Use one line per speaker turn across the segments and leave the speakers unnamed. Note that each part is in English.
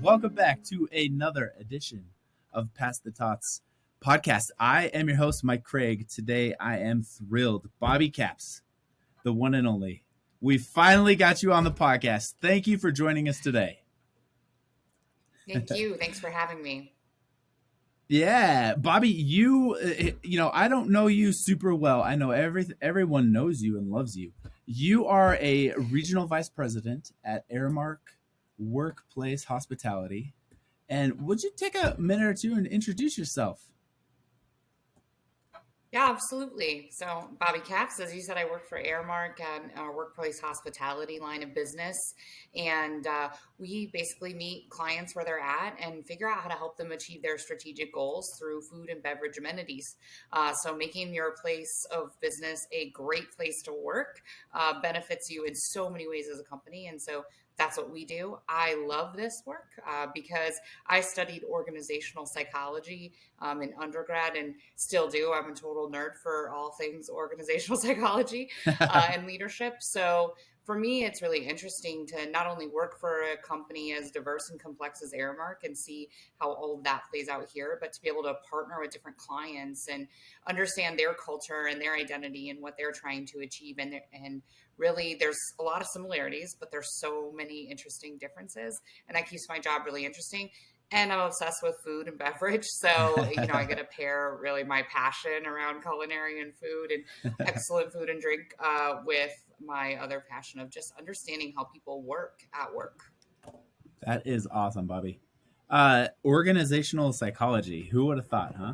Welcome back to another edition of Past the Tots podcast. I am your host, Mike Craig. Today, I am thrilled. Bobbi Capps, the one and only. We finally got you on the podcast. Thank you for joining us today.
Thank you. Thanks for having me.
Yeah, Bobbi, I don't know you super well. I know everyone knows you and loves you. You are a regional vice president at Aramark Workplace Hospitality. And would you take a minute or two and introduce yourself?
Yeah, absolutely. So, Bobbi Capps, as you said, I work for Aramark and our workplace hospitality line of business. And we basically meet clients where they're at and figure out how to help them achieve their strategic goals through food and beverage amenities. So, making your place of business a great place to work benefits you in so many ways as a company. And so, that's what we do. I love this work because I studied organizational psychology in undergrad and still do. I'm a total nerd for all things organizational psychology and leadership. So for me, it's really interesting to not only work for a company as diverse and complex as Aramark and see how all of that plays out here, but to be able to partner with different clients and understand their culture and their identity and what they're trying to achieve. And really, there's a lot of similarities, but there's so many interesting differences. And that keeps my job really interesting. And I'm obsessed with food and beverage. So, I get to pair really my passion around culinary and food and excellent food and drink with my other passion of just understanding how people work at work.
That is awesome, Bobbi. Organizational psychology. Who would have thought, huh?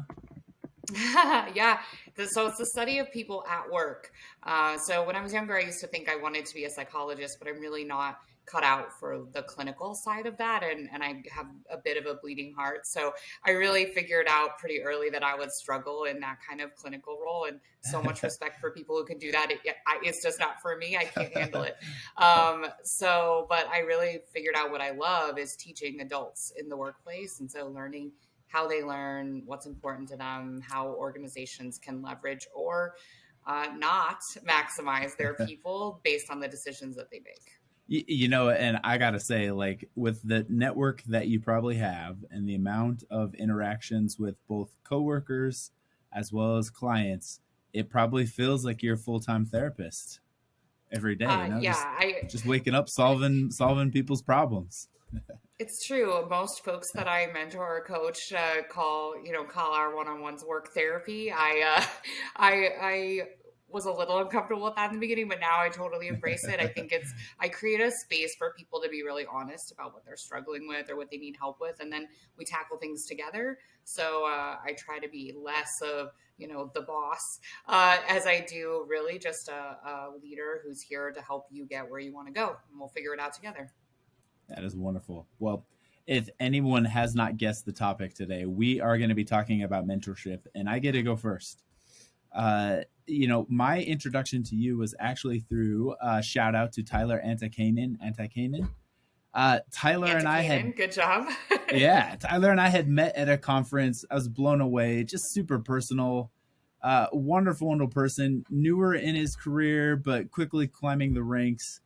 Yeah. So it's the study of people at work. So when I was younger, I used to think I wanted to be a psychologist, but I'm really not cut out for the clinical side of that. And I have a bit of a bleeding heart. So I really figured out pretty early that I would struggle in that kind of clinical role. And so much respect for people who can do that. It's just not for me. I can't handle it. But I really figured out what I love is teaching adults in the workplace. And so learning how they learn, what's important to them, how organizations can leverage or not maximize their people based on the decisions that they make.
And I gotta say, like, with the network that you probably have and the amount of interactions with both coworkers as well as clients, it probably feels like you're a full-time therapist every day.
Yeah,
just waking up, solving people's problems.
It's true. Most folks that I mentor or coach call our one-on-ones work therapy. I was a little uncomfortable with that in the beginning, but now I totally embrace it. I create a space for people to be really honest about what they're struggling with or what they need help with, and then we tackle things together. So I try to be less of the boss as I do really just a leader who's here to help you get where you want to go, and we'll figure it out together.
That is wonderful. Well, if anyone has not guessed the topic today, we are going to be talking about mentorship, and I get to go first. My introduction to you was actually through shout out to Tyler Antikainen. Tyler and I had
good job.
Yeah, Tyler and I had met at a conference. I was blown away, just super personal. Wonderful person, newer in his career, but quickly climbing the ranks.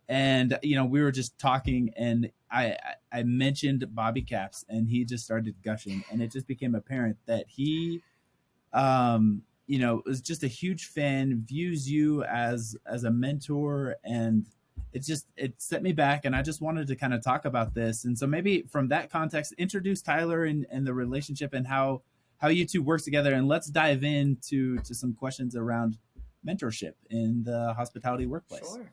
And we were just talking, and I mentioned Bobbi Capps, and he just started gushing, and it just became apparent that he is just a huge fan, views you as a mentor, and it set me back, and I just wanted to kind of talk about this. And so maybe from that context, introduce Tyler and the relationship and how you two work together, and let's dive into some questions around mentorship in the hospitality workplace.
Sure.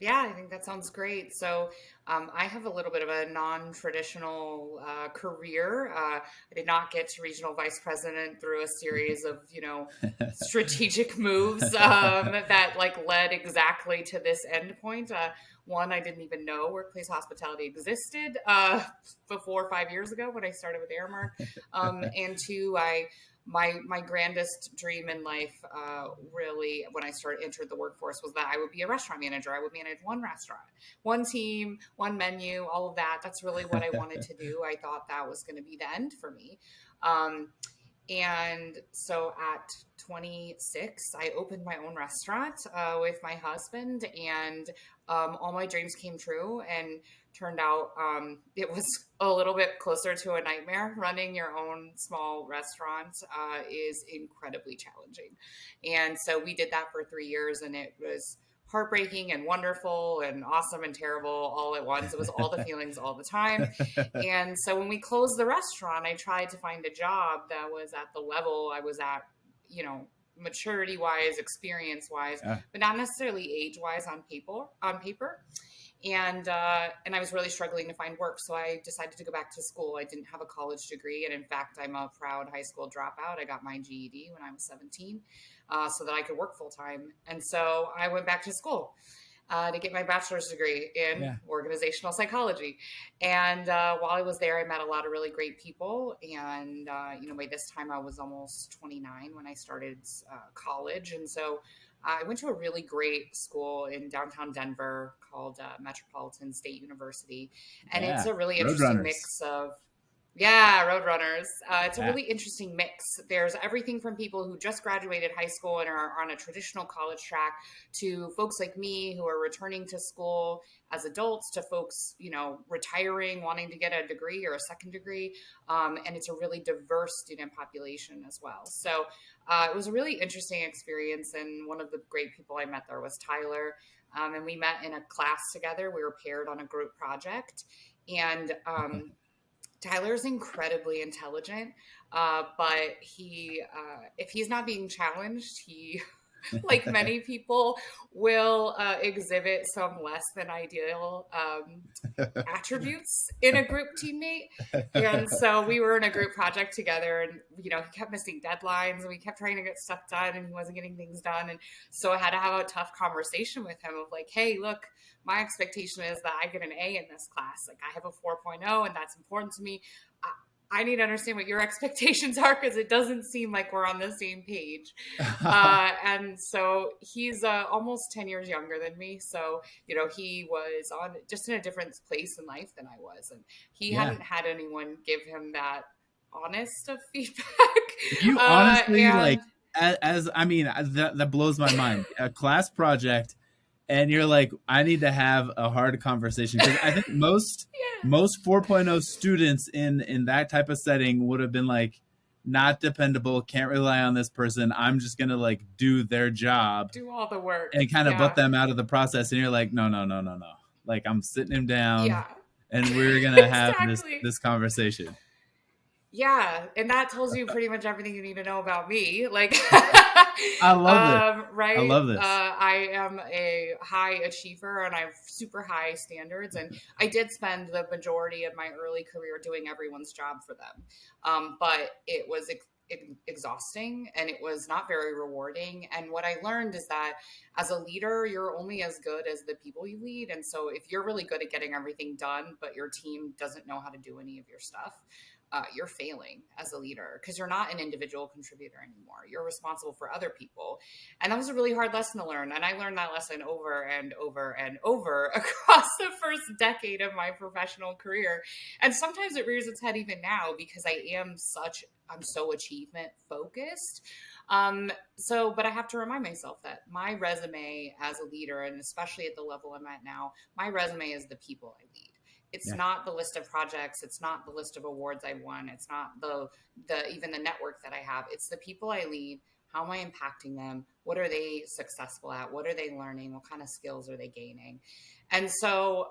Yeah, I think that sounds great. So I have a little bit of a non-traditional career. I did not get to regional vice president through a series of, strategic moves that led exactly to this end point. One, I didn't even know workplace hospitality existed before 5 years ago when I started with Aramark. And two, my grandest dream in life, really, when I entered the workforce, was that I would be a restaurant manager. I would manage one restaurant, one team, one menu, all of that. That's really what I wanted to do. I thought that was going to be the end for me. And so at 26, I opened my own restaurant with my husband, and all my dreams came true, and turned out it was a little bit closer to a nightmare. Running your own small restaurant is incredibly challenging. And so we did that for 3 years, and it was heartbreaking and wonderful and awesome and terrible all at once. It was all the feelings all the time. And so when we closed the restaurant, I tried to find a job that was at the level I was at, maturity wise, experience wise,
Yeah.
but not necessarily age wise on paper. And I was really struggling to find work, so I decided to go back to school. I didn't have a college degree, and in fact, I'm a proud high school dropout. I got my GED when I was 17, so that I could work full time. And so I went back to school to get my bachelor's degree in
Yeah.
organizational psychology. And while I was there, I met a lot of really great people. And by this time, I was almost 29 when I started college, and so I went to a really great school in downtown Denver called Metropolitan State University. And it's
Yeah.
a really interesting mix
Roadrunners.
of, yeah, Roadrunners. It's a
Yeah.
really interesting mix. There's everything from people who just graduated high school and are on a traditional college track to folks like me who are returning to school as adults to folks, retiring, wanting to get a degree or a second degree. And it's a really diverse student population as well. So it was a really interesting experience. And one of the great people I met there was Tyler. And we met in a class together. We were paired on a group project. And Tyler's incredibly intelligent, but if he's not being challenged, he, like many people, will exhibit some less than ideal attributes in a group teammate. And so we were in a group project together, and he kept missing deadlines, and we kept trying to get stuff done, and he wasn't getting things done. And so I had to have a tough conversation with him of like, hey, look, my expectation is that I get an A in this class. Like, I have a 4.0, and that's important to me. I need to understand what your expectations are, because it doesn't seem like we're on the same page. And so he's almost 10 years younger than me. So, he was just in a different place in life than I was. And he hadn't had anyone give him that honest of feedback.
You honestly, that blows my mind. A class project, and you're like, I need to have a hard conversation, because I think most 4.0 students in that type of setting would have been like, not dependable, can't rely on this person. I'm just gonna like do their job,
do all the work,
and kind of butt them out of the process. And you're like, no. Like, I'm sitting him down, and we're gonna have this conversation.
Yeah, and that tells you pretty much everything you need to know about me. Like,
I love it.
Right?
I love this.
I am a high achiever, and I have super high standards. And I did spend the majority of my early career doing everyone's job for them, but it was exhausting, and it was not very rewarding. And what I learned is that as a leader, you're only as good as the people you lead. And so if you're really good at getting everything done, but your team doesn't know how to do any of your stuff, you're failing as a leader, because you're not an individual contributor anymore. You're responsible for other people. And that was a really hard lesson to learn. And I learned that lesson over and over and over across the first decade of my professional career. And sometimes it rears its head even now, because I'm so achievement focused. But I have to remind myself that my resume as a leader, and especially at the level I'm at now, my resume is the people I lead. It's not the list of projects. It's not the list of awards I won. It's not the even the network that I have. It's the people I lead. How am I impacting them? What are they successful at? What are they learning? What kind of skills are they gaining? And so,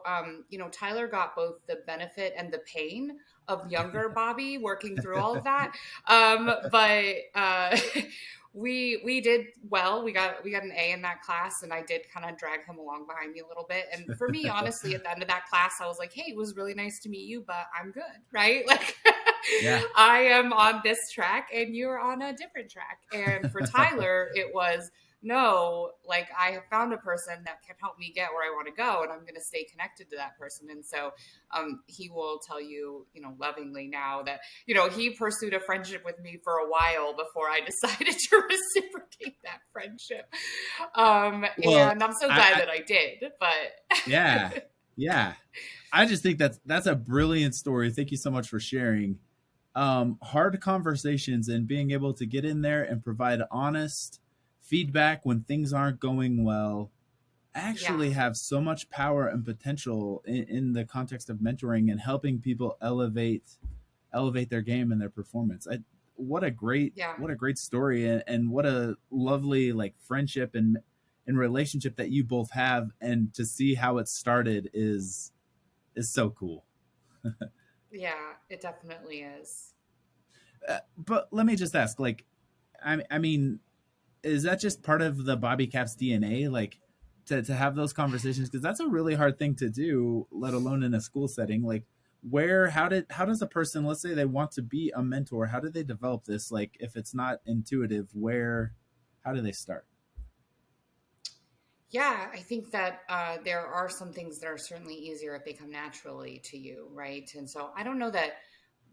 Tyler got both the benefit and the pain of younger Bobbi working through all of that. But we did well. We got an A in that class, and I did kind of drag him along behind me a little bit. And for me, honestly, at the end of that class, I was like, hey, it was really nice to meet you, but I'm good, right? Like, I am on this track and you're on a different track. And for Tyler, it was, no, like, I have found a person that can help me get where I want to go, and I'm going to stay connected to that person. And so he will tell you, lovingly now that, he pursued a friendship with me for a while before I decided to reciprocate that friendship. And I'm so glad that I did, but
yeah. I just think that's a brilliant story. Thank you so much for sharing. Hard conversations and being able to get in there and provide honest feedback when things aren't going well.
Yeah.
actually have so much power and potential in the context of mentoring and helping people elevate their game and their performance.
Yeah.
What a great story, and what a lovely like friendship and relationship that you both have, and to see how it started is so cool.
Yeah, it definitely is.
But let me just ask, like, I mean, is that just part of the Bobbi Capps DNA, like to have those conversations? Because that's a really hard thing to do, let alone in a school setting. Like, how does a person, let's say they want to be a mentor, how do they develop this? Like, if it's not intuitive, how do they start?
Yeah, I think that there are some things that are certainly easier if they come naturally to you, right? And so I don't know that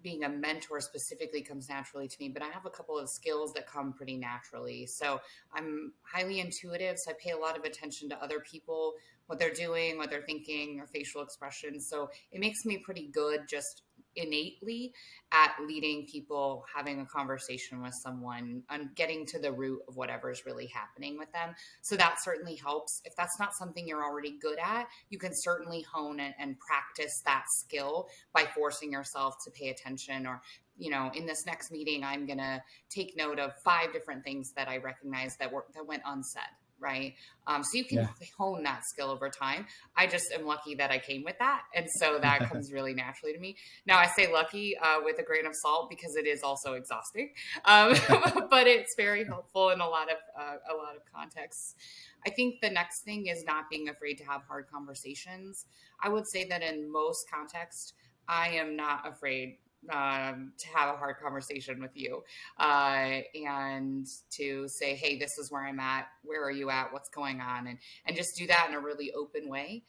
being a mentor specifically comes naturally to me, but I have a couple of skills that come pretty naturally. So I'm highly intuitive, so I pay a lot of attention to other people, what they're doing, what they're thinking, or facial expressions. So it makes me pretty good just innately at leading people, having a conversation with someone, and getting to the root of whatever's really happening with them. So that certainly helps. If that's not something you're already good at, you can certainly hone it and practice that skill by forcing yourself to pay attention. Or, in this next meeting, I'm going to take note of 5 different things that I recognize that went unsaid. Right. So you can
Yeah.
hone that skill over time. I just am lucky that I came with that. And so that comes really naturally to me. Now, I say lucky with a grain of salt because it is also exhausting, um, but it's very helpful in a lot of contexts. I think the next thing is not being afraid to have hard conversations. I would say that in most contexts, I am not afraid to have a hard conversation with you and to say, hey, this is where I'm at. Where are you at? What's going on? And just do that in a really open way.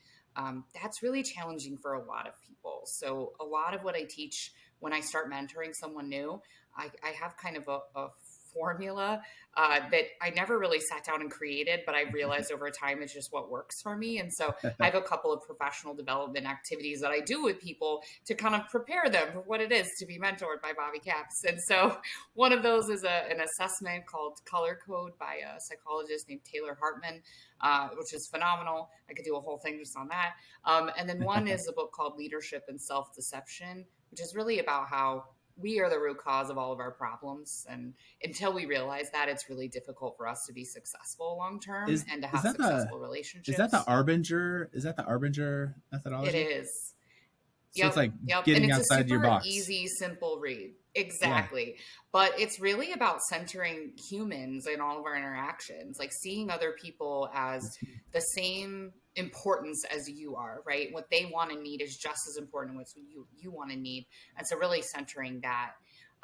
That's really challenging for a lot of people. So a lot of what I teach when I start mentoring someone new, I have kind of a formula that I never really sat down and created, but I realized over time it's just what works for me. And so I have a couple of professional development activities that I do with people to kind of prepare them for what it is to be mentored by Bobbi Capps. And so one of those is an assessment called Color Code by a psychologist named Taylor Hartman, which is phenomenal. I could do a whole thing just on that. And then one is a book called Leadership and Self-Deception, which is really about how we are the root cause of all of our problems. And until we realize that, it's really difficult for us to be successful long term
is
and to
is
have
that the
successful
is that the
relationships.
Arbinger? Is that the Arbinger
It
methodology?
is.
So it's
Yep,
like
yep. And
getting
it's a
outside your
super
box.
easy, simple read.
Yeah.
Exactly. But it's really about centering humans in all of our interactions, like seeing other people as
That's huge.
the same importance as you are, right? What they want and need is just as important as what you want and need. And so really centering that.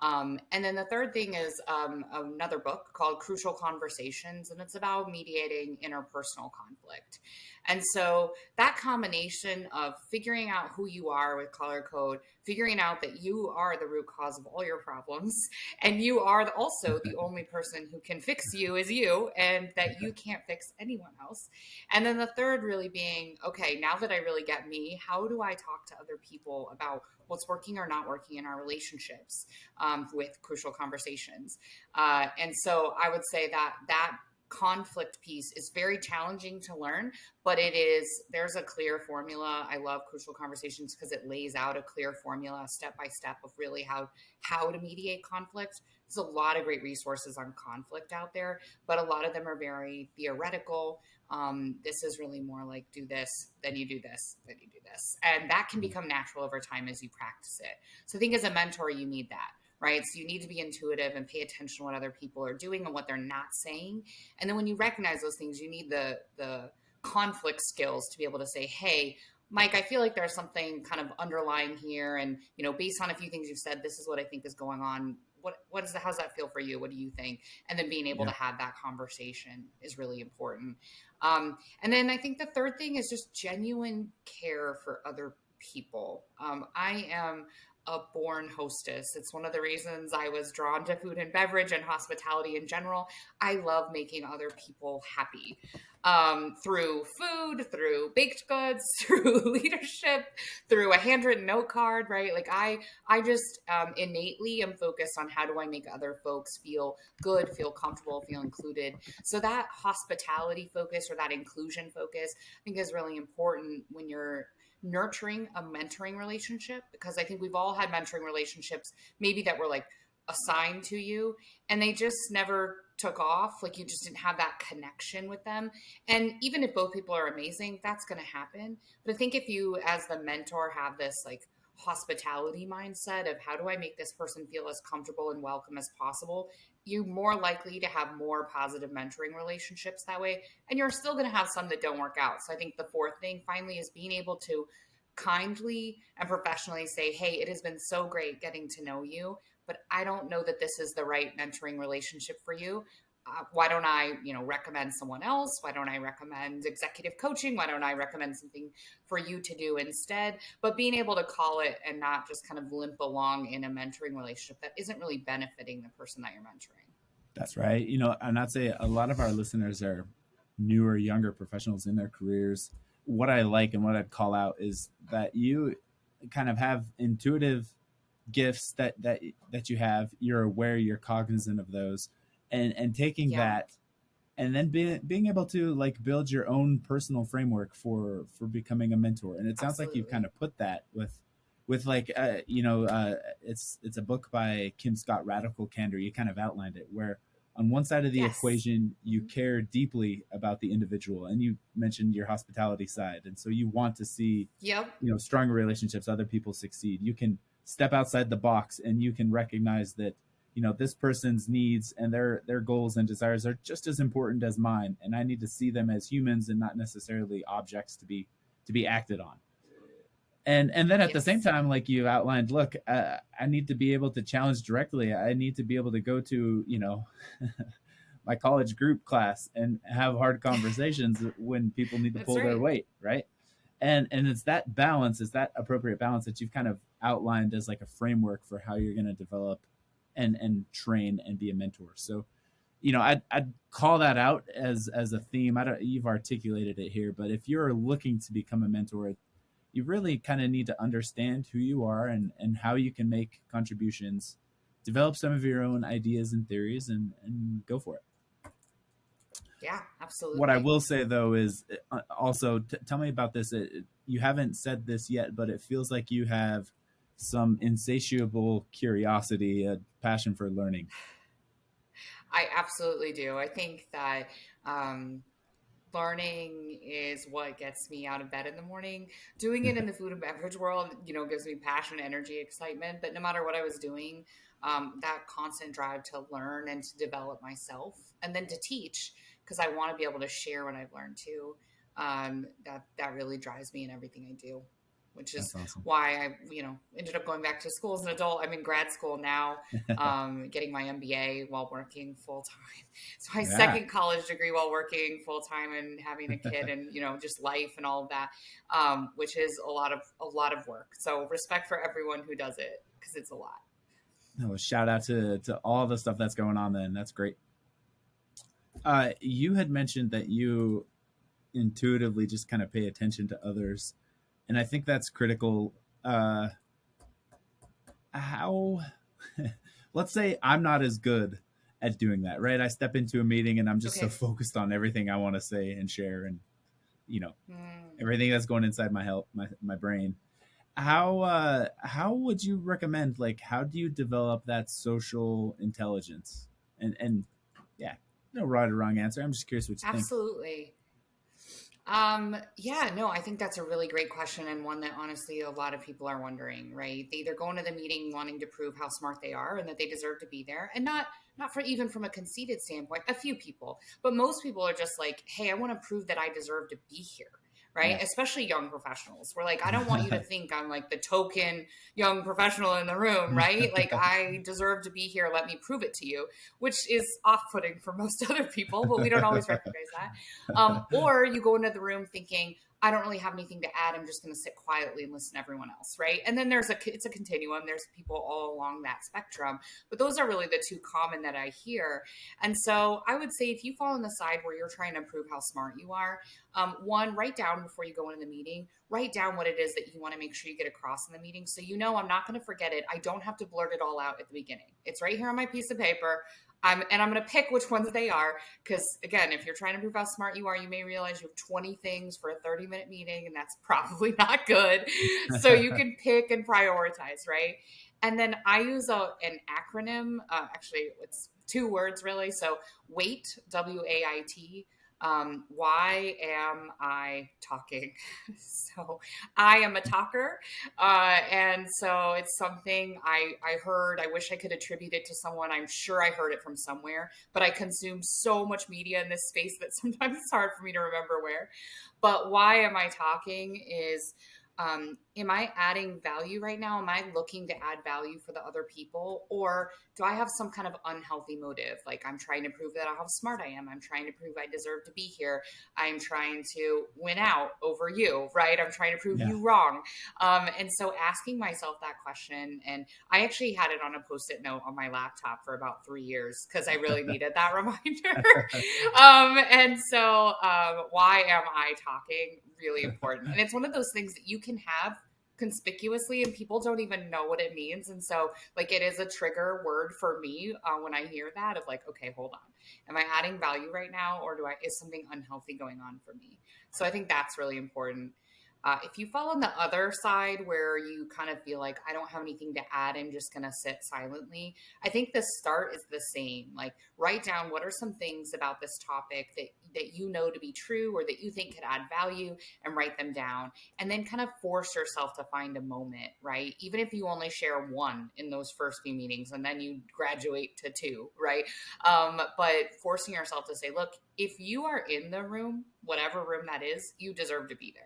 And then the third thing is another book called Crucial Conversations, and it's about mediating interpersonal conflict. And so that combination of figuring out who you are with color code, figuring out that you are the root cause of all your problems, and you are also the only person who can fix you is you, and that you can't fix anyone else. And then the third really being, okay, now that I really get me, how do I talk to other people about what's working or not working in our relationships with crucial conversations? And so I would say that conflict piece is very challenging to learn, but there's a clear formula. I love Crucial Conversations because it lays out a clear formula step by step of really how to mediate conflict. There's a lot of great resources on conflict out there, but a lot of them are very theoretical. This is really more like do this, then you do this, then you do this, and that can become natural over time as you practice it. So I think as a mentor you need that, right? So you need to be intuitive and pay attention to what other people are doing and what they're not saying. And then when you recognize those things, you need the conflict skills to be able to say, hey, Mike, I feel like there's something kind of underlying here. And, based on a few things you've said, this is what I think is going on. How's that feel for you? What do you think? And then being able
Yeah.
to have that conversation is really important. And then I think the third thing is just genuine care for other people. I am a born hostess. It's one of the reasons I was drawn to food and beverage and hospitality in general. I love making other people happy, through food, through baked goods, through leadership, through a handwritten note card, right? Like I just innately am focused on how do I make other folks feel good, feel comfortable, feel included. So that hospitality focus or that inclusion focus, I think, is really important when you're nurturing a mentoring relationship, because I think we've all had mentoring relationships maybe that were like assigned to you and they just never took off. Like you just didn't have that connection with them. And even if both people are amazing, that's going to happen. But I think if you, as the mentor, have this like hospitality mindset of how do I make this person feel as comfortable and welcome as possible, you're more likely to have more positive mentoring relationships that way. And you're still going to have some that don't work out. So I think the fourth thing finally is being able to kindly and professionally say, hey, it has been so great getting to know you, but I don't know that this is the right mentoring relationship for you. Why don't I, recommend someone else? Why don't I recommend executive coaching? Why don't I recommend something for you to do instead? But being able to call it and not just kind of limp along in a mentoring relationship that isn't really benefiting the person that you're mentoring.
That's right. And I'd say a lot of our listeners are newer, younger professionals in their careers. What I like and what I'd call out is that you kind of have intuitive gifts that you have. You're aware, you're cognizant of those, and taking
Yeah,
that and then being able to like build your own personal framework for becoming a mentor. And it sounds like you've kind
absolutely.
of put that with like it's a book by Kim Scott, Radical Candor. You kind of outlined it where on one side of the
Yes.
equation you
Mhm.
care deeply about the individual, and you mentioned your hospitality side, and so you want to see
Yep.
stronger relationships, other people succeed. You can step outside the box and you can recognize that this person's needs and their goals and desires are just as important as mine, and I need to see them as humans and not necessarily objects to be acted on. And then at the same
Yes.
time, like you outlined, look, I need to be able to challenge directly. I need to be able to go to my college group class and have hard conversations when people need to
That's
pull their
right.
weight, right? And it's that balance, is that appropriate balance that you've kind of outlined as like a framework for how you're going to develop and train and be a mentor. So I'd call that out as a theme. I don't You've articulated it here, but if you're looking to become a mentor, you really kind of need to understand who you are and how you can make contributions, develop some of your own ideas and theories, and go for it.
Yeah,
What I
absolutely.
will say though is also tell me about this. You haven't said this yet, but it feels like you have some insatiable curiosity, a passion for learning.
I absolutely do. I think that um, learning is what gets me out of bed in the morning. Doing it in the food and beverage world, gives me passion, energy, excitement. But no matter what I was doing, that constant drive to learn and to develop myself and then to teach, because I want to be able to share what I've learned too. That really drives me in everything I do, which is
That's awesome.
why I, ended up going back to school as an adult. I'm in grad school now, getting my MBA while working full time. So my
Yeah.
second college degree while working full time and having a kid and just life and all of that, which is a lot of work. So respect for everyone who does it because it's a lot.
No, shout out to all the stuff that's going on then. That's great. You had mentioned that you intuitively just kind of pay attention to others, and I think that's critical. How Let's say I'm not as good at doing that, right? I step into a meeting and I'm just so
Okay.
focused on everything I want to say and share, and you know
Mm.
everything that's going inside my brain. How would you recommend, like, how do you develop that social intelligence? And yeah, no right or wrong answer. I'm just curious what you think.
Absolutely. Yeah, no, I think that's a really great question and one that honestly a lot of people are wondering, right? They either go into the meeting wanting to prove how smart they are and that they deserve to be there, and not for even from a conceited standpoint, a few people, but most people are just like, hey, I want to prove that I deserve to be here. Right.
Yeah.
Especially young professionals. We're like, I don't want you to think I'm like the token young professional in the room. Right. Like, I deserve to be here. Let me prove it to you, which is off putting for most other people, but we don't always recognize that. Or you go into the room thinking, I don't really have anything to add. I'm just going to sit quietly and listen to everyone else, right? And then it's a continuum. There's people all along that spectrum, but those are really the two common that I hear. And so I would say if you fall on the side where you're trying to prove how smart you are, one, write down before you go into the meeting, write down what it is that you want to make sure you get across in the meeting. So, I'm not going to forget it. I don't have to blurt it all out at the beginning. It's right here on my piece of paper. I'm going to pick which ones they are. Because again, if you're trying to prove how smart you are, you may realize you have 20 things for a 30-minute meeting, and that's probably not good. So you can pick and prioritize, right? And then I use an acronym. Actually, it's 2 words really. So WAIT, WAIT. Why am I talking? So I am a talker. And so it's something I heard. I wish I could attribute it to someone. I'm sure I heard it from somewhere, but I consume so much media in this space that sometimes it's hard for me to remember where. But why am I talking is, am I adding value right now? Am I looking to add value for the other people? Or do I have some kind of unhealthy motive? Like I'm trying to prove that how smart I am. I'm trying to prove I deserve to be here. I'm trying to win out over you, right? I'm trying to prove
Yeah.
you wrong. And so asking myself that question, and I actually had it on a Post-it note on my laptop for about 3 years because I really needed that reminder. And so why am I talking? Really important. And it's one of those things that you can have conspicuously and people don't even know what it means. And so like it is a trigger word for me when I hear that of like, okay, hold on. Am I adding value right now? Or is something unhealthy going on for me? So I think that's really important. If you fall on the other side where you kind of feel like I don't have anything to add, I'm just going to sit silently. I think the start is the same. Like write down what are some things about this topic that you know to be true or that you think could add value and write them down. And then kind of force yourself to find a moment, right? Even if you only share one in those first few meetings and then you graduate to 2, right? But forcing yourself to say, look, if you are in the room, whatever room that is, you deserve to be there.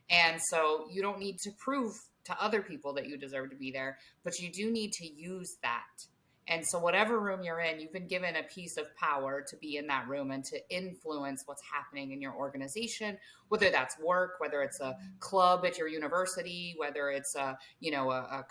And so you don't need to prove to other people that you deserve to be there, but you do need to use that. And so whatever room you're in, you've been given a piece of power to be in that room and to influence what's happening in your organization, whether that's work, whether it's a club at your university, whether it's a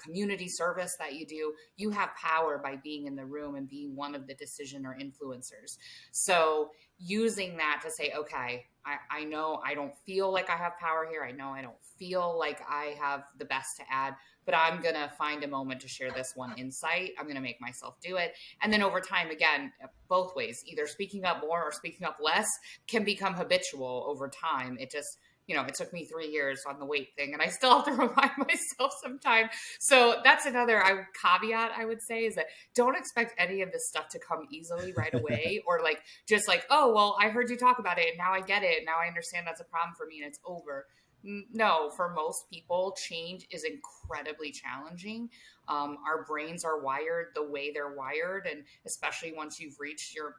community service that you do. You have power by being in the room and being one of the decision or influencers. So using that to say, okay, I know I don't feel like I have power here. I know I don't feel like I have the best to add, but I'm going to find a moment to share this one insight. I'm going to make myself do it. And then over time, again, both ways, either speaking up more or speaking up less can become habitual over time. It just, it took me 3 years on the weight thing and I still have to remind myself sometime. So that's another caveat I would say is that don't expect any of this stuff to come easily right away or like, just like, oh, well, I heard you talk about it and now I get it. Now I understand that's a problem for me and it's over. No, for most people, change is incredibly challenging. Our brains are wired the way they're wired, and especially once you've reached your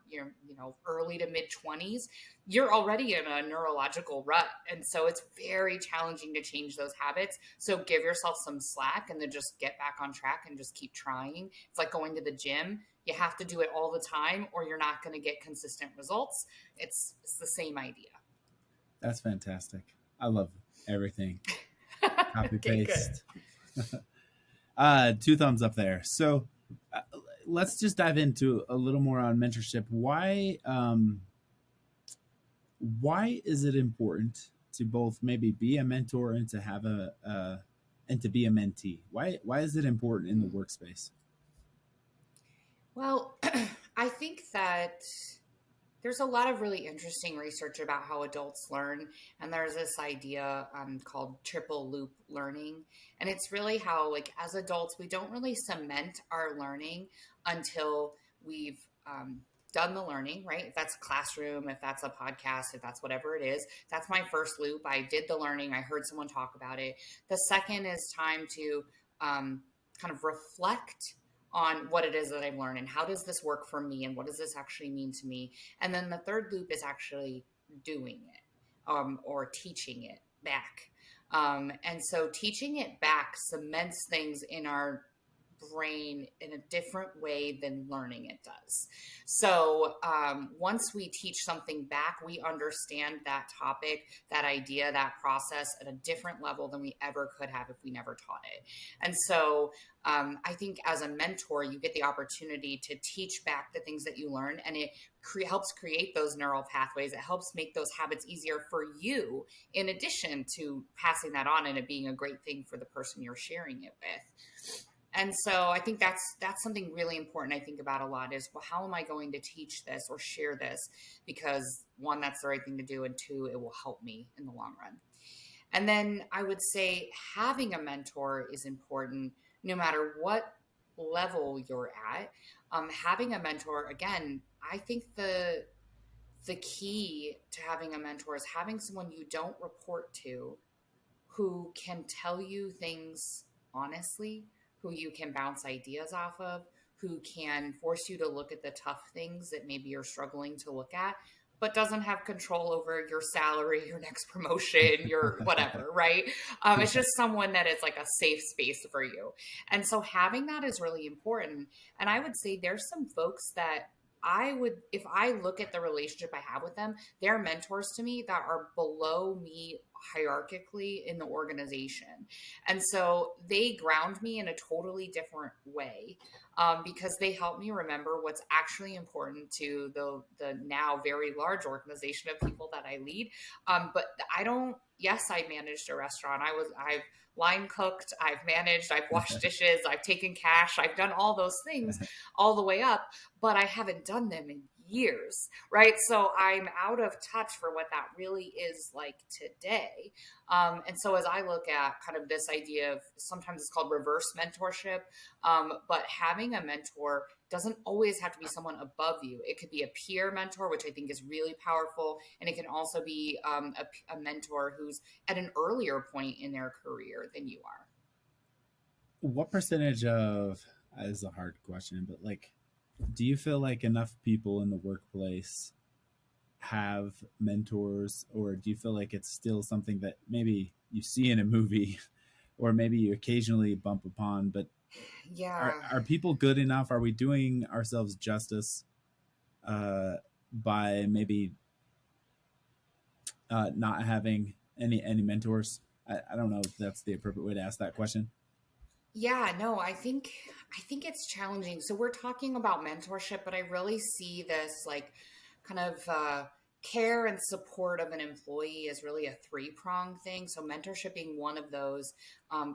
early to mid 20s, you're already in a neurological rut, and so it's very challenging to change those habits. So give yourself some slack, and then just get back on track and just keep trying. It's like going to the gym. You have to do it all the time, or you're not going to get consistent results. It's the same idea.
That's fantastic. I love everything. Copy
Okay,
paste. 2 thumbs up there. So let's just dive into a little more on mentorship. Why is it important to both maybe be a mentor and to have and to be a mentee? Why is it important in the workspace?
Well, I think that there's a lot of really interesting research about how adults learn. And there's this idea called triple loop learning. And it's really how, like, as adults, we don't really cement our learning until we've done the learning, right? If that's a classroom, if that's a podcast, if that's whatever it is, that's my first loop. I did the learning. I heard someone talk about it. The second is time to kind of reflect on what it is that I've learned and how does this work for me and what does this actually mean to me. And then the third loop is actually doing it or teaching it back. And so teaching it back cements things in our brain in a different way than learning it does. So once we teach something back, we understand that topic, that idea, that process at a different level than we ever could have if we never taught it. And so I think as a mentor, you get the opportunity to teach back the things that you learn, and it helps create those neural pathways. It helps make those habits easier for you, in addition to passing that on and it being a great thing for the person you're sharing it with. And so I think that's something really important I think about a lot is, well, how am I going to teach this or share this? Because one, that's the right thing to do, and two, it will help me in the long run. And then I would say having a mentor is important no matter what level you're at. Having a mentor, again, I think the key to having a mentor is having someone you don't report to, who can tell you things honestly, who you can bounce ideas off of, who can force you to look at the tough things that maybe you're struggling to look at, but doesn't have control over your salary, your next promotion, your whatever, right? It's
Yeah.
just someone that is like a safe space for you. And so having that is really important. And I would say there's some folks that I would, if I look at the relationship I have with them, they're mentors to me that are below me hierarchically in the organization. And so they ground me in a totally different way, because they help me remember what's actually important to the now very large organization of people that I lead. But I don't, yes, I managed a restaurant. I've line cooked, I've managed, I've washed dishes, I've taken cash, I've done all those things all the way up, but I haven't done them in years, right? So I'm out of touch for what that really is like today. And so as I look at kind of this idea of, sometimes it's called reverse mentorship, but having a mentor doesn't always have to be someone above you. It could be a peer mentor, which I think is really powerful. And it can also be a mentor who's at an earlier point in their career than you are.
What percentage of, this is a hard question, but like, do you feel like enough people in the workplace have mentors, or do you feel like it's still something that maybe you see in a movie or maybe you occasionally bump upon, but
Yeah.
are people good enough? Are we doing ourselves justice by maybe not having any mentors? I don't know if that's the appropriate way to ask that question.
Yeah, no, I think it's challenging. So we're talking about mentorship, but I really see this like kind of care and support of an employee is really a three-pronged thing. So mentorship being one of those,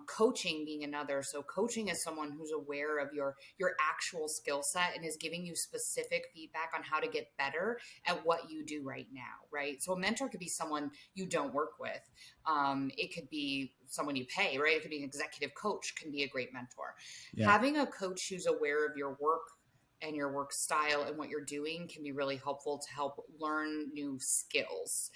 coaching being another. So coaching is someone who's aware of your actual skill set and is giving you specific feedback on how to get better at what you do right now, right? So a mentor could be someone you don't work with. It could be someone you pay, right? It could be an executive coach, can be a great mentor.
Yeah.
Having a coach who's aware of your work and your work style and what you're doing can be really helpful to help learn new skills.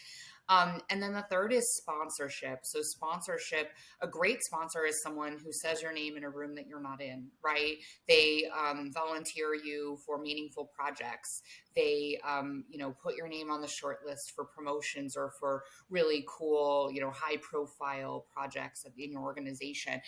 And then the third is sponsorship. So, sponsorship, a great sponsor is someone who says your name in a room that you're not in, right? They volunteer you for meaningful projects. They, put your name on the short list for promotions or for really cool, high profile projects in your organization.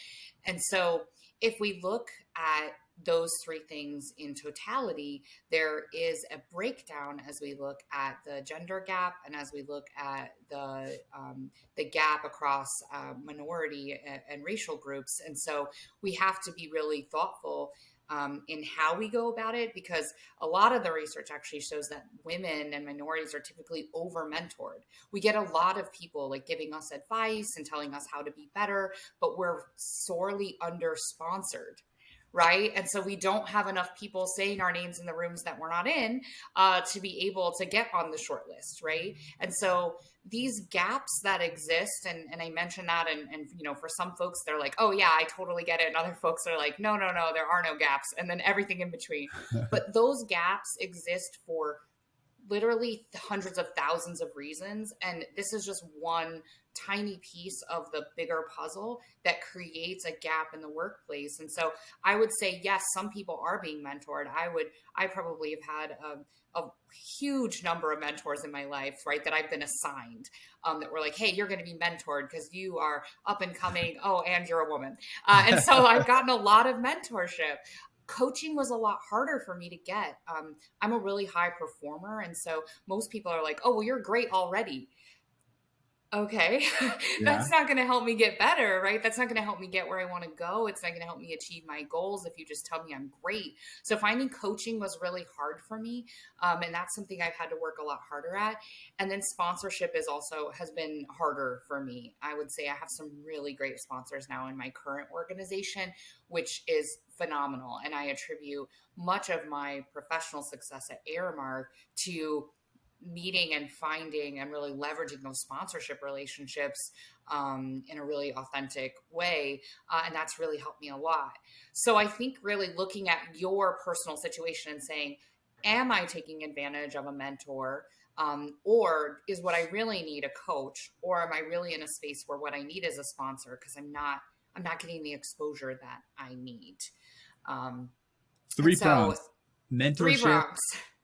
And so, if we look at those three things in totality, there is a breakdown as we look at the gender gap and as we look at the gap across minority and racial groups. And so we have to be really thoughtful in how we go about it, because a lot of the research actually shows that women and minorities are typically over mentored. We get a lot of people like giving us advice and telling us how to be better, but we're sorely under sponsored, right? And so we don't have enough people saying our names in the rooms that we're not in to be able to get on the short list, right? And so these gaps that exist, and I mentioned that, and for some folks they're like, oh yeah, I totally get it, and other folks are like, no, no, no, there are no gaps, and then everything in between. But those gaps exist for literally hundreds of thousands of reasons, and this is just one tiny piece of the bigger puzzle that creates a gap in the workplace. And so I would say, yes, some people are being mentored. I probably have had a huge number of mentors in my life, right, that I've been assigned, that were like, hey, you're going to be mentored because you are up and coming. Oh, and you're a woman. And so I've gotten a lot of mentorship. Coaching was a lot harder for me to get. I'm a really high performer. And so most people are like, oh, well, you're great already. Okay,
Yeah.
that's not going to help me get better, right? That's not going to help me get where I want to go. It's not going to help me achieve my goals if you just tell me I'm great. So finding coaching was really hard for me, and that's something I've had to work a lot harder at. And then sponsorship has been harder for me. I would say I have some really great sponsors now in my current organization, which is phenomenal, and I attribute much of my professional success at Aramark to meeting and finding and really leveraging those sponsorship relationships, in a really authentic way. And that's really helped me a lot. So I think really looking at your personal situation and saying, am I taking advantage of a mentor? Or is what I really need a coach? Or am I really in a space where what I need is a sponsor because I'm not getting the exposure that I need. And
Three
so
prongs:
three
mentorship,
prongs.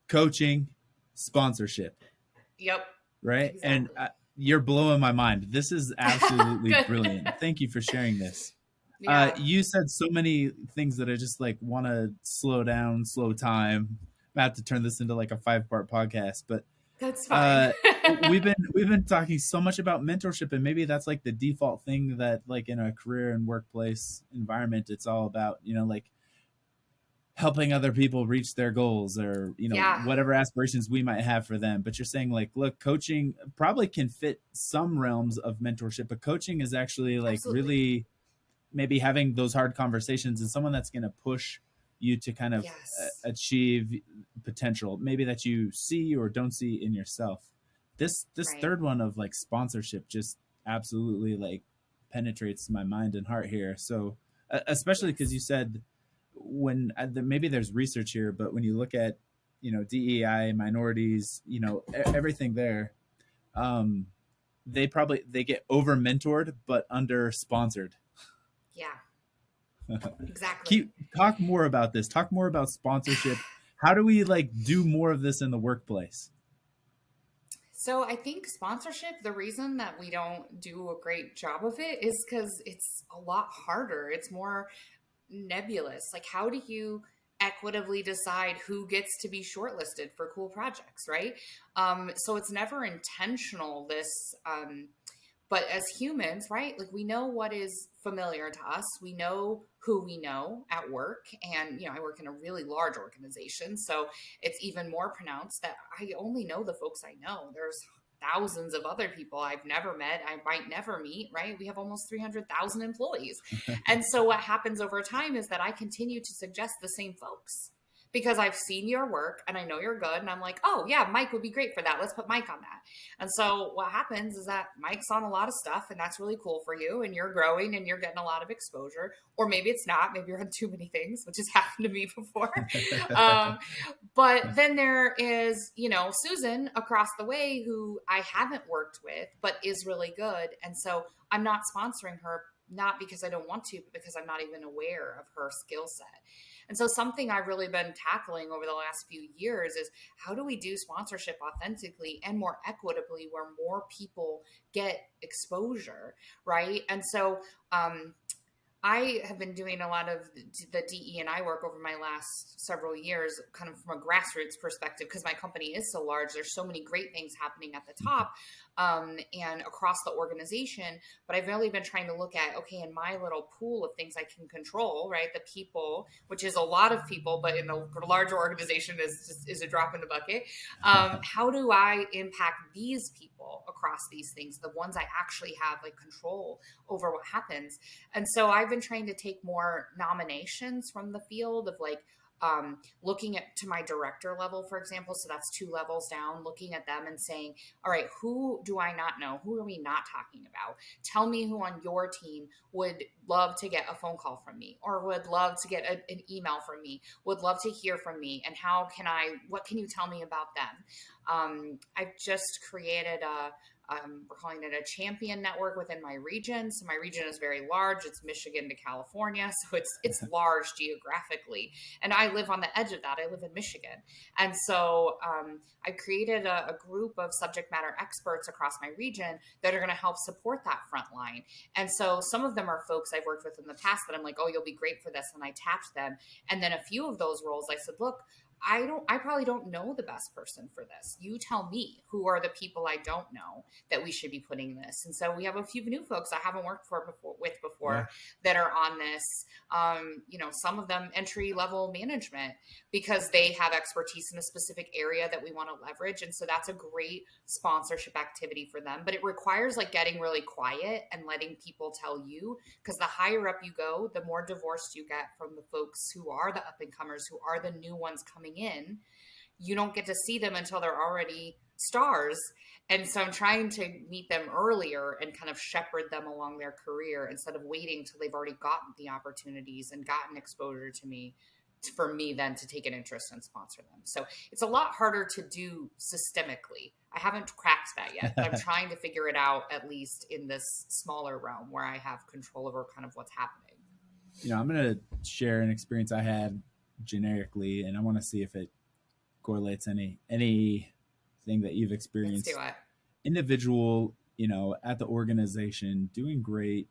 coaching, sponsorship.
Yep,
Right. And
exactly.
you're blowing my mind. This is absolutely
Good.
brilliant. Thank you for sharing this.
Yeah,
You said so many things that I just like want to slow down, slow time. I have to turn this into like a 5-part podcast, but
that's fine.
uh, we've been talking so much about mentorship, and maybe that's like the default thing that like in a career and workplace environment, it's all about, like helping other people reach their goals, or
Yeah,
whatever aspirations we might have for them. But you're saying like, look, coaching probably can fit some realms of mentorship, but coaching is actually like
absolutely.
really maybe having those hard conversations and someone that's going to push you to kind of
Yes.
achieve potential maybe that you see or don't see in yourself. This
Right.
third one of like sponsorship just absolutely like penetrates my mind and heart here. So especially because
Yes.
you said when maybe there's research here, but when you look at DEI, minorities, everything there, um, they get over mentored but under sponsored.
Yeah, exactly.
Keep talk more about this. Talk more about sponsorship. How do we like do more of this in the workplace?
So I think sponsorship, the reason that we don't do a great job of it is because it's a lot harder. It's more nebulous. Like, how do you equitably decide who gets to be shortlisted for cool projects, right? So it's never intentional, this but as humans, right, like we know what is familiar to us. We know who we know at work. And I work in a really large organization, so it's even more pronounced that I only know the folks I know. There's thousands of other people I've never met, I might never meet, right? We have almost 300,000 employees. And so what happens over time is that I continue to suggest the same folks because I've seen your work and I know you're good. And I'm like, oh, yeah, Mike would be great for that. Let's put Mike on that. And so what happens is that Mike's on a lot of stuff and that's really cool for you and you're growing and you're getting a lot of exposure. Or maybe it's not. Maybe you're on too many things, which has happened to me before. um, but then there is, Susan across the way who I haven't worked with, but is really good. And so I'm not sponsoring her, not because I don't want to, but because I'm not even aware of her skill set. And so something I've really been tackling over the last few years is how do we do sponsorship authentically and more equitably where more people get exposure, right? And so I have been doing a lot of the DE&I work over my last several years, kind of from a grassroots perspective, because my company is so large. There's so many great things happening at the top and across the organization. But I've really been trying to look at, okay, in my little pool of things I can control, right? The people, which is a lot of people, but in a larger organization is a drop in the bucket. How do I impact these people across these things, the ones I actually have like control over what happens? And so I've been trying to take more nominations from the field of like looking at to my director level, for example. So that's 2 levels down, looking at them and saying, all right, who do I not know? Who are we not talking about? Tell me who on your team would love to get a phone call from me or would love to get an email from me, would love to hear from me. And what can you tell me about them? I've just created We're calling it a champion network within my region. So my region is very large. It's Michigan to California. So it's large geographically. And I live on the edge of that. I live in Michigan. And so I created a group of subject matter experts across my region that are going to help support that front line. And so some of them are folks I've worked with in the past that I'm like, oh, you'll be great for this. And I tapped them. And then a few of those roles, I said, look, I probably don't know the best person for this. You tell me who are the people I don't know that we should be putting this. And so we have a few new folks I haven't worked with before that are on this. Some of them entry level management because they have expertise in a specific area that we want to leverage. And so that's a great sponsorship activity for them. But it requires like getting really quiet and letting people tell you, because the higher up you go, the more divorced you get from the folks who are the up and comers, who are the new ones coming in. You don't get to see them until they're already stars. And so I'm trying to meet them earlier and kind of shepherd them along their career instead of waiting till they've already gotten the opportunities and gotten exposure to me, for me then to take an interest and sponsor them. So it's a lot harder to do systemically. I haven't cracked that yet, but I'm trying to figure it out, at least in this smaller realm where I have control over kind of what's happening.
I'm going to share an experience I had generically, and I want to see if it correlates anything that you've experienced.
Let's do it.
Individual, at the organization, doing great,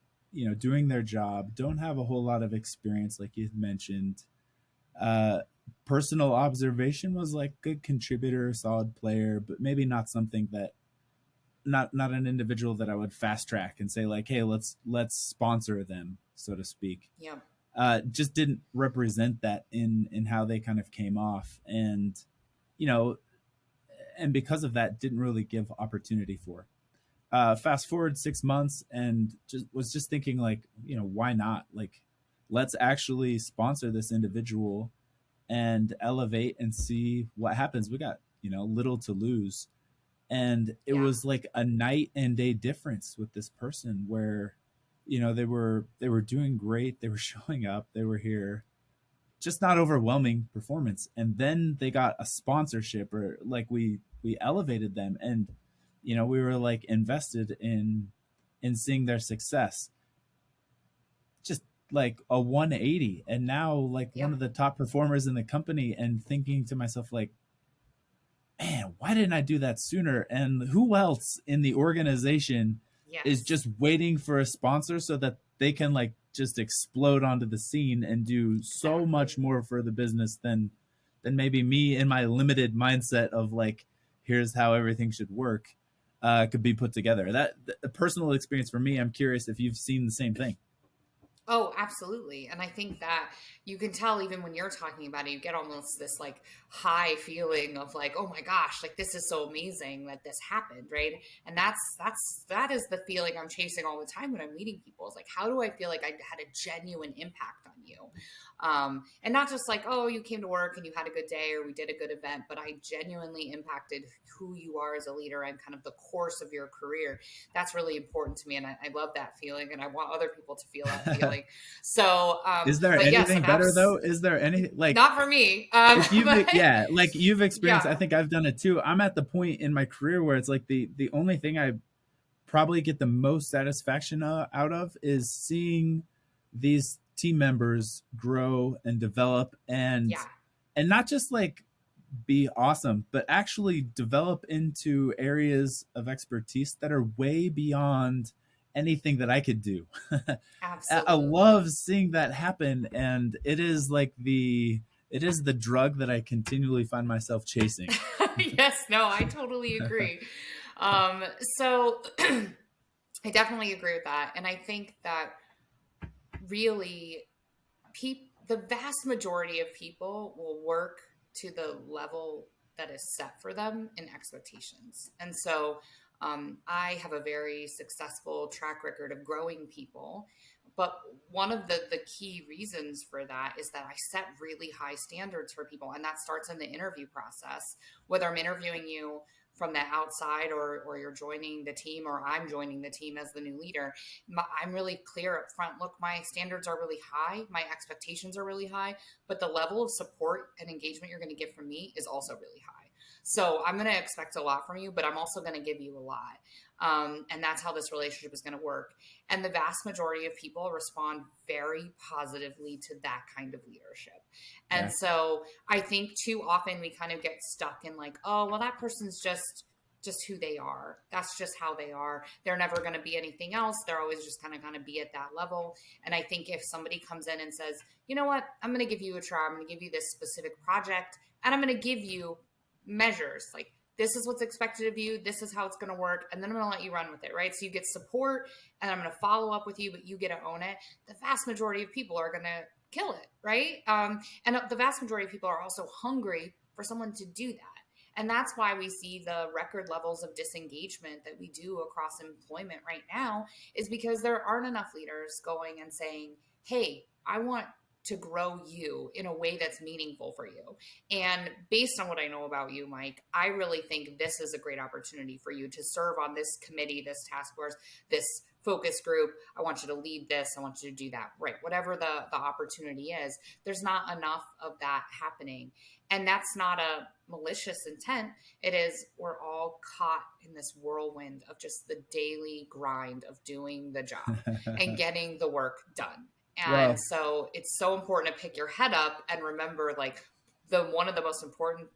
doing their job, don't have a whole lot of experience, like you mentioned. Personal observation was like good contributor, solid player, but maybe not something that not an individual that I would fast track and say like, hey, let's sponsor them, so to speak.
Yeah.
Just didn't represent that in how they kind of came off. And, and because of that, didn't really give opportunity for. Fast forward 6 months and was just thinking like, why not? Like, let's actually sponsor this individual and elevate and see what happens. We got, little to lose. And it was like a night and day difference with this person where, they were doing great. They were showing up. They were here. Just not overwhelming performance. And then they got a sponsorship, or like we elevated them, and we were like invested in seeing their success. Just like a 180, and now like one of the top performers in the company, and thinking to myself like, man, why didn't I do that sooner? And who else in the organization is just waiting for a sponsor so that they can like just explode onto the scene and do so much more for the business than maybe me in my limited mindset of like, here's how everything should work, could be put together. That a personal experience for me. I'm curious if you've seen the same thing.
Oh, absolutely. And I think that you can tell even when you're talking about it, you get almost this like high feeling of like, oh my gosh, like this is so amazing that this happened, right? And that is the feeling I'm chasing all the time when I'm meeting people. It's like, how do I feel like I had a genuine impact on you? And not just like, oh, you came to work and you had a good day or we did a good event, but I genuinely impacted who you are as a leader and kind of the course of your career. That's really important to me. And I love that feeling, and I want other people to feel that feeling. So,
is there anything better though? Is there any, like,
not for me?
If you've, like you've experienced, I think I've done it too. I'm at the point in my career where it's like the only thing I probably get the most satisfaction out of is seeing these team members grow and develop and not just like be awesome, but actually develop into areas of expertise that are way beyond anything that I could do.
Absolutely.
I love seeing that happen, and it is the drug that I continually find myself chasing.
Yes, no, I totally agree. So I definitely agree with that. And I think that really the vast majority of people will work to the level that is set for them in expectations. And so I have a very successful track record of growing people. But one of the key reasons for that is that I set really high standards for people. And that starts in the interview process, whether I'm interviewing you from the outside or you're joining the team or I'm joining the team as the new leader. I'm really clear up front. Look, my standards are really high. My expectations are really high, but the level of support and engagement you're going to get from me is also really high. So I'm going to expect a lot from you, but I'm also going to give you a lot. And that's how this relationship is going to work. And the vast majority of people respond very positively to that kind of leadership. And
Yeah.
so I think too often we kind of get stuck in like, oh, well, that person's just who they are. That's just how they are. They're never going to be anything else. They're always just kind of be at that level. And I think if somebody comes in and says, you know what, I'm going to give you a try. I'm going to give you this specific project and I'm going to give you measures. Like, this is what's expected of you. This is how it's going to work. And then I'm going to let you run with it. Right. So you get support and I'm going to follow up with you, but you get to own it. The vast majority of people are going to kill it. Right. And the vast majority of people are also hungry for someone to do that. And that's why we see the record levels of disengagement that we do across employment right now, is because there aren't enough leaders going and saying, hey, I want to grow you in a way that's meaningful for you. And based on what I know about you, Mike, I really think this is a great opportunity for you to serve on this committee, this task force, this focus group. I want you to lead this. I want you to do that. Right. Whatever the opportunity is, there's not enough of that happening. And that's not a malicious intent. It is, we're all caught in this whirlwind of just the daily grind of doing the job and getting the work done. And
Well,
so it's so important to pick your head up and remember, like, one of the most important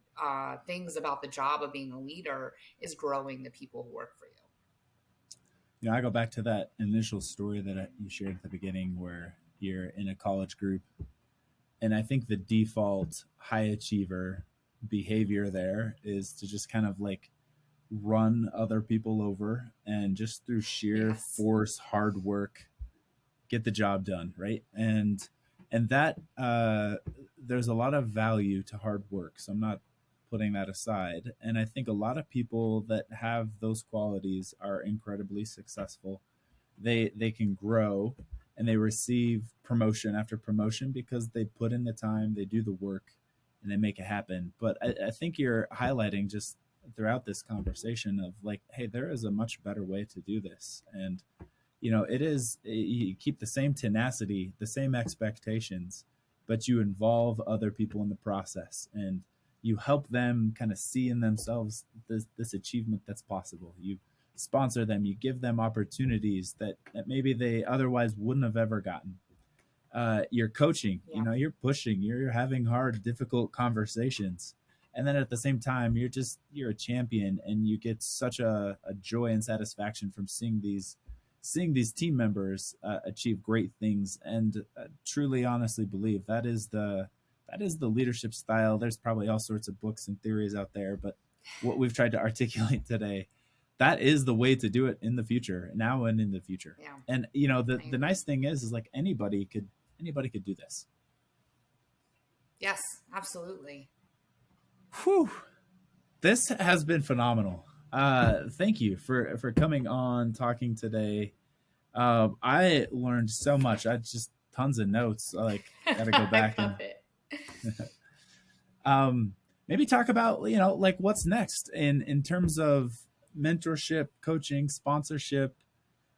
things about the job of being a leader is growing the people who work for you.
I go back to that initial story that you shared at the beginning where you're in a college group. And I think the default high achiever behavior there is to just kind of like run other people over and just through sheer
Yes.
force, hard work, get the job done, right? And that there's a lot of value to hard work. So I'm not putting that aside. And I think a lot of people that have those qualities are incredibly successful. They can grow and they receive promotion after promotion because they put in the time, they do the work, and they make it happen. But I think you're highlighting just throughout this conversation of like, hey, there is a much better way to do this. And it is, you keep the same tenacity, the same expectations, but you involve other people in the process and you help them kind of see in themselves this achievement that's possible. You sponsor them, you give them opportunities that maybe they otherwise wouldn't have ever gotten. You're coaching,
Yeah.
you're pushing, you're having hard, difficult conversations. And then at the same time, you're a champion and you get such a joy and satisfaction from seeing these team members achieve great things, and truly honestly believe that is the leadership style. There's probably all sorts of books and theories out there, but what we've tried to articulate today, that is the way to do it in the future, now and in the future.
Yeah.
And the nice thing is like anybody could do this.
Yes, absolutely.
Whew. This has been phenomenal. Thank you for coming on, talking today. I learned so much. I just tons of notes. Like, gotta go back
I
and
love it.
maybe talk about like what's next in terms of mentorship, coaching, sponsorship.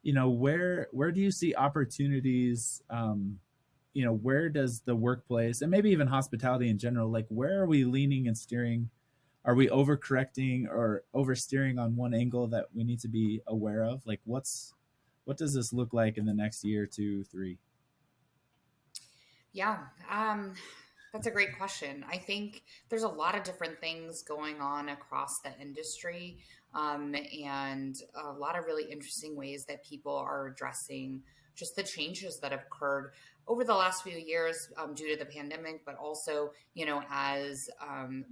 Where do you see opportunities? Where does the workplace and maybe even hospitality in general, like where are we leaning and steering? Are we overcorrecting or oversteering on one angle that we need to be aware of? Like what does this look like in the next year, 2, 3?
Yeah, that's a great question. I think there's a lot of different things going on across the industry, and a lot of really interesting ways that people are addressing just the changes that have occurred over the last few years, due to the pandemic, but also, as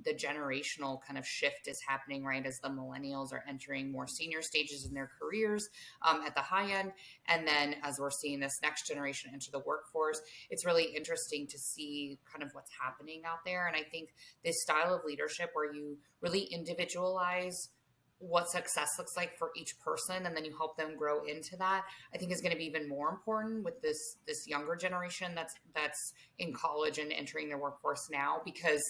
the generational kind of shift is happening, right, as the millennials are entering more senior stages in their careers, at the high end. And then as we're seeing this next generation enter the workforce, it's really interesting to see kind of what's happening out there. And I think this style of leadership where you really individualize what success looks like for each person and then you help them grow into that, I think is going to be even more important with this younger generation that's in college and entering their workforce now, because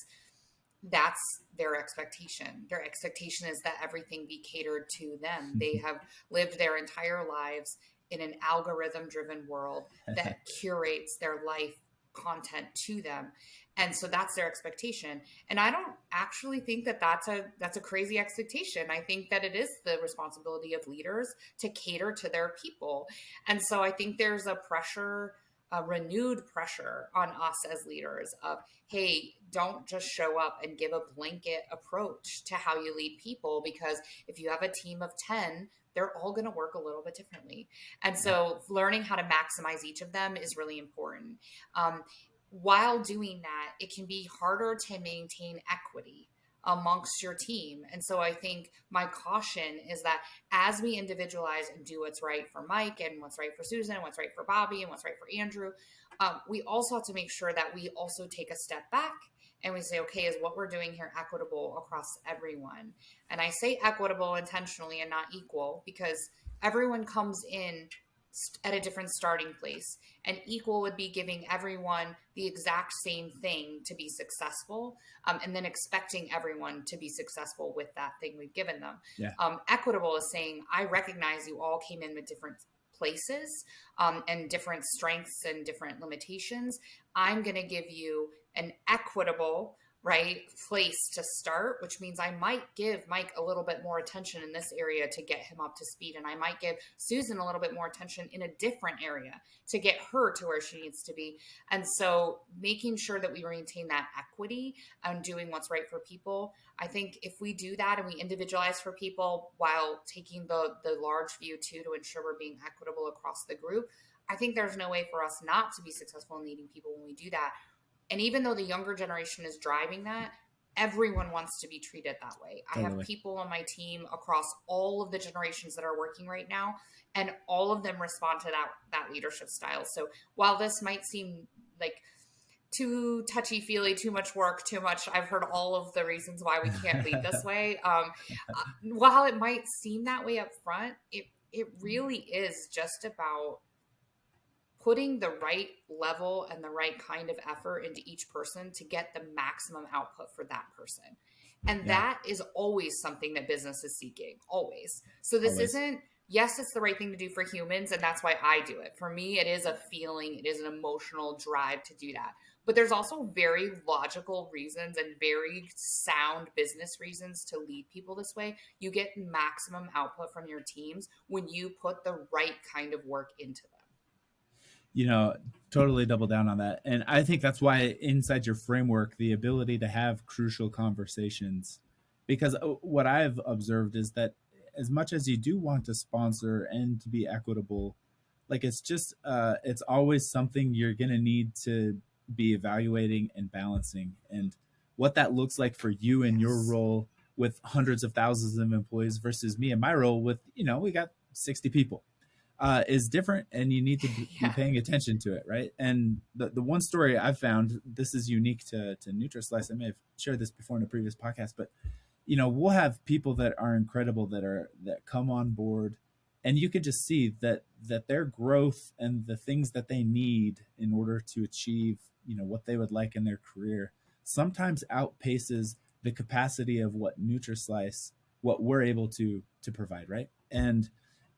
that's their expectation. Their expectation is that everything be catered to them. They have lived their entire lives in an algorithm driven world that curates their life content to them. And so that's their expectation. And I don't actually think that that's a crazy expectation. I think that it is the responsibility of leaders to cater to their people. And so I think there's a pressure, a renewed pressure on us as leaders of, hey, don't just show up and give a blanket approach to how you lead people, because if you have a team of 10, they're all going to work a little bit differently. And so learning how to maximize each of them is really important. While doing that, it can be harder to maintain equity amongst your team. And so I think my caution is that as we individualize and do what's right for Mike and what's right for Susan, and what's right for Bobbi and what's right for Andrew, we also have to make sure that we also take a step back and we say, okay, is what we're doing here equitable across everyone? And I say equitable intentionally and not equal, because everyone comes in at a different starting place, and equal would be giving everyone the exact same thing to be successful, and then expecting everyone to be successful with that thing we've given them.
Yeah.
Equitable is saying, I recognize you all came in with different places, and different strengths and different limitations. I'm going to give you an equitable place to start, which means I might give Mike a little bit more attention in this area to get him up to speed. And I might give Susan a little bit more attention in a different area to get her to where she needs to be. And so making sure that we maintain that equity and doing what's right for people. I think if we do that and we individualize for people while taking the large view too, to ensure we're being equitable across the group, I think there's no way for us not to be successful in leading people when we do that. And even though the younger generation is driving that, everyone wants to be treated that way.
Totally.
I have people on my team across all of the generations that are working right now, and all of them respond to that leadership style. So while this might seem like too touchy-feely, too much work, too much, I've heard all of the reasons why we can't lead this way. While it might seem that way up front, it really is just about putting the right level and the right kind of effort into each person to get the maximum output for that person. And that is always something that business is seeking, always. So this isn't, yes, it's the right thing to do for humans, and that's why I do it. For me, it is a feeling, it is an emotional drive to do that. But there's also very logical reasons and very sound business reasons to lead people this way. You get maximum output from your teams when you put the right kind of work into them.
Totally double down on that. And I think that's why inside your framework, the ability to have crucial conversations, because what I've observed is that as much as you do want to sponsor and to be equitable, it's just, it's always something you're going to need to be evaluating and balancing. And what that looks like for you in your role with hundreds of thousands of employees versus me in my role with, we got 60 people. Is different, and you need to be paying attention to it, right? And the one story I've found, this is unique to Nutrislice. I may have shared this before in a previous podcast, but we'll have people that are incredible that come on board, and you can just see that their growth and the things that they need in order to achieve what they would like in their career sometimes outpaces the capacity of what we're able to provide, right?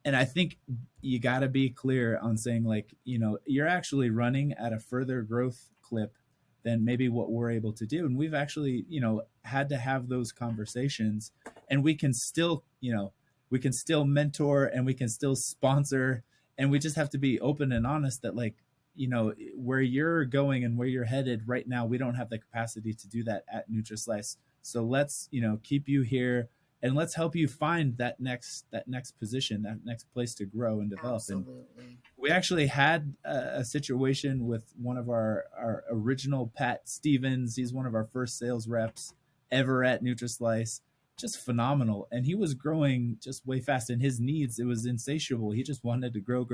And I think you got to be clear on saying, you're actually running at a further growth clip than maybe what we're able to do. And we've actually, had to have those conversations, and we can still mentor, and we can still sponsor, and we just have to be open and honest that where you're going and where you're headed right now, we don't have the capacity to do that at Nutrislice. So let's, keep you here. And let's help you find that next position, that next place to grow and develop.
Absolutely.
And we actually had a situation with one of our original Pat Stevens. He's one of our first sales reps ever at Nutrislice. Just phenomenal. And he was growing just way fast, and his needs, it was insatiable. He just wanted to grow.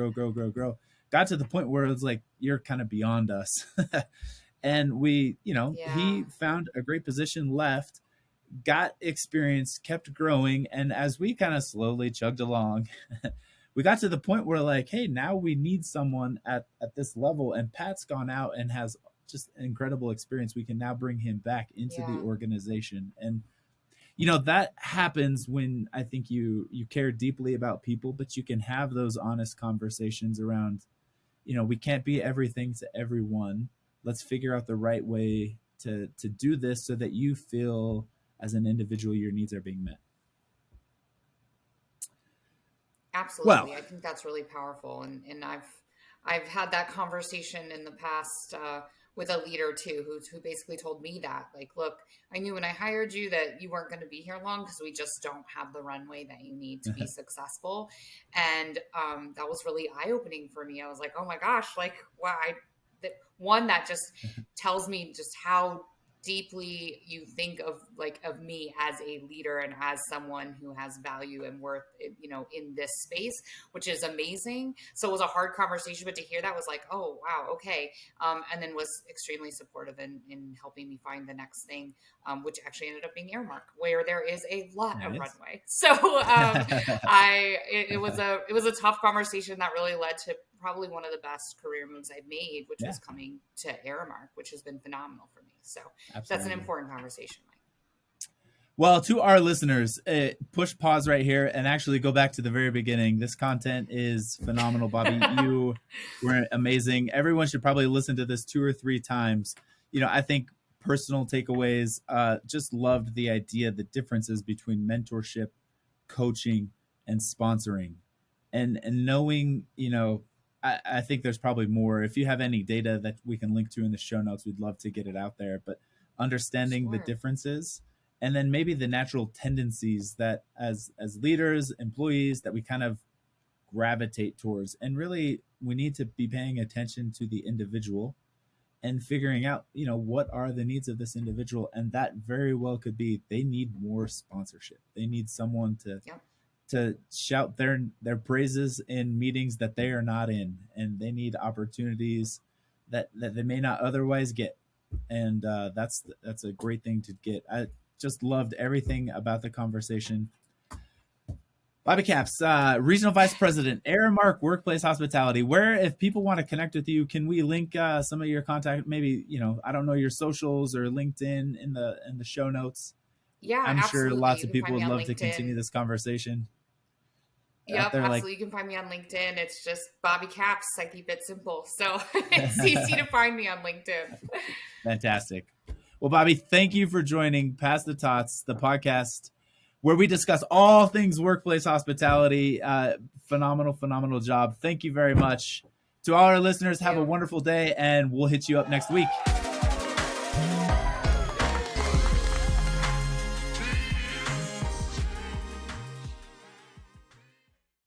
Got to the point where it was like, you're kind of beyond us. And we, he found a great position, left, got experience, kept growing. And as we kind of slowly chugged along, we got to the point where hey, now we need someone at this level. And Pat's gone out and has just incredible experience. We can now bring him back into the organization. And, that happens when I think you care deeply about people, but you can have those honest conversations around, we can't be everything to everyone. let's figure out the right way to do this so that you feel as an individual your needs are being met. Well,
Absolutely. I think that's really powerful. And I've had that conversation in the past with a leader too, who basically told me that, like, look, I knew when I hired you that you weren't going to be here long because we just don't have the runway that you need to be successful. And that was really eye opening for me. I was like, oh my gosh, like, wow, that just tells me just how deeply you think of me as a leader and as someone who has value and worth, in this space, which is amazing. So it was a hard conversation, but to hear that was like, oh wow, okay. And then was extremely supportive in helping me find the next thing, which actually ended up being Aramark, where there is a lot of runway. So it was a tough conversation that really led to probably one of the best career moves I've made, which was coming to Aramark, which has been phenomenal for me. So that's an important conversation, Mike.
Well, to our listeners, push pause right here and actually go back to the very beginning. This content is phenomenal, Bobbi. You were amazing. Everyone should probably listen to this 2 or 3 times. I think personal takeaways, just loved the idea, the differences between mentorship, coaching, and sponsoring. And knowing, I think there's probably more. If you have any data that we can link to in the show notes, we'd love to get it out there. But understanding the differences, and then maybe the natural tendencies that as leaders, employees, that we kind of gravitate towards. And really, we need to be paying attention to the individual and figuring out, what are the needs of this individual. And that very well could be they need more sponsorship. They need someone to shout their praises in meetings that they are not in, and they need opportunities that they may not otherwise get. And that's a great thing to get. I just loved everything about the conversation. Bobbi Capps, Regional Vice President, Aramark Workplace Hospitality. Where, if people want to connect with you, can we link some of your contact? Maybe, I don't know, your socials or LinkedIn in the show notes.
Yeah,
I'm
absolutely.
sure lots of people would love to continue this conversation.
Yep, absolutely. You can find me on LinkedIn. It's just Bobbi Capps. I keep it simple. So it's easy to find me on LinkedIn.
Fantastic. Well, Bobbi, thank you for joining Pass the Tots, the podcast where we discuss all things workplace hospitality. Phenomenal job. Thank you very much. To all our listeners, have a wonderful day, and we'll hit you up next week.